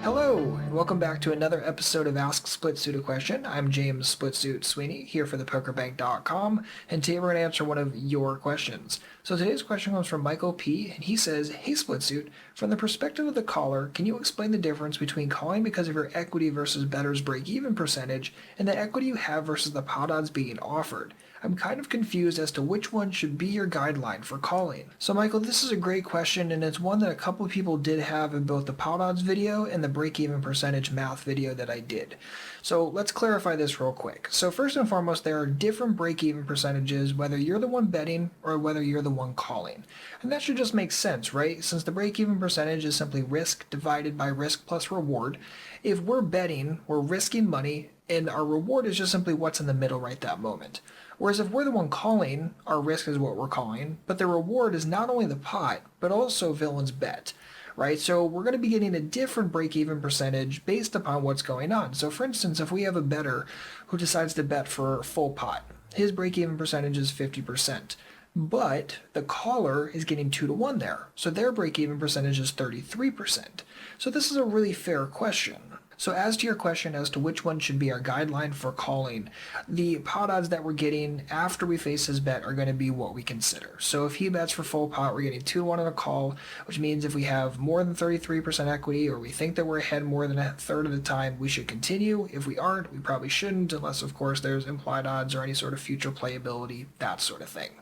Hello, and welcome back to another episode of Ask SplitSuit a Question. I'm James SplitSuit Sweeney, here for thepokerbank.com, and today we're going to answer one of your questions. So today's question comes from Michael P., and he says, "Hey SplitSuit, from the perspective of the caller, can you explain the difference between calling because of your equity versus bettor's break-even percentage, and the equity you have versus the pot odds being offered? I'm kind of confused as to which one should be your guideline for calling." So Michael, this is a great question, and it's one that a couple of people did have in both the pot odds video and the break-even percentage math video that I did. So let's clarify this real quick. So first and foremost, there are different break-even percentages whether you're the one betting or whether you're the one calling. And that should just make sense, right? Since the break-even percentage is simply risk divided by risk plus reward. If we're betting, we're risking money, and our reward is just simply what's in the middle right that moment. Whereas if we're the one calling, our risk is what we're calling, but the reward is not only the pot, but also villain's bet, right? So we're going to be getting a different break-even percentage based upon what's going on. So for instance, if we have a bettor who decides to bet for full pot, his break-even percentage is 50%. But the caller is getting 2-to-1 there, so their break-even percentage is 33%. So this is a really fair question. So as to your question as to which one should be our guideline for calling, the pot odds that we're getting after we face his bet are going to be what we consider. So if he bets for full pot, we're getting 2-to-1 on a call, which means if we have more than 33% equity or we think that we're ahead more than a third of the time, we should continue. If we aren't, we probably shouldn't, unless of course there's implied odds or any sort of future playability, that sort of thing.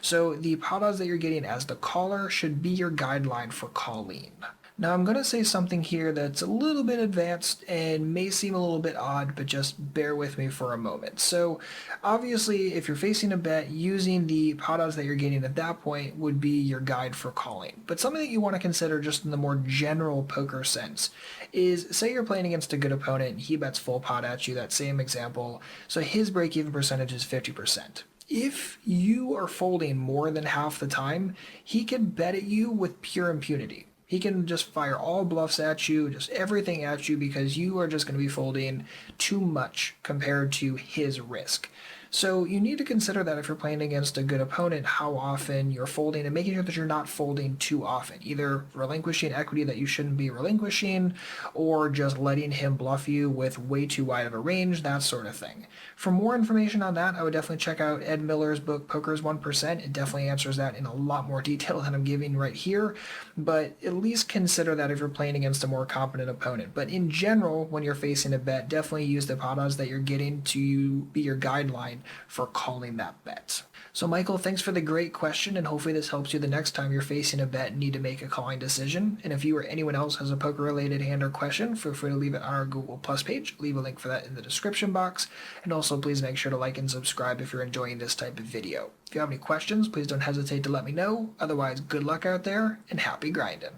So the pot odds that you're getting as the caller should be your guideline for calling. Now I'm going to say something here that's a little bit advanced and may seem a little bit odd, but just bear with me for a moment. So obviously if you're facing a bet, using the pot odds that you're getting at that point would be your guide for calling. But something that you want to consider just in the more general poker sense is, say you're playing against a good opponent and he bets full pot at you, that same example, so his break-even percentage is 50%. If you are folding more than half the time, he can bet at you with pure impunity. He can just fire all bluffs at you, just everything at you, because you are just going to be folding too much compared to his risk. So you need to consider that if you're playing against a good opponent, how often you're folding and making sure that you're not folding too often, either relinquishing equity that you shouldn't be relinquishing or just letting him bluff you with way too wide of a range, that sort of thing. For more information on that, I would definitely check out Ed Miller's book, Poker's 1%. It definitely answers that in a lot more detail than I'm giving right here, but at least consider that if you're playing against a more competent opponent. But in general, when you're facing a bet, definitely use the pot odds that you're getting to be your guideline for calling that bet. So Michael, thanks for the great question, and hopefully this helps you the next time you're facing a bet and need to make a calling decision. And if you or anyone else has a poker-related hand or question, feel free to leave it on our Google Plus page. Leave a link for that in the description box. And also please make sure to like and subscribe if you're enjoying this type of video. If you have any questions, please don't hesitate to let me know. Otherwise, good luck out there, and happy grinding.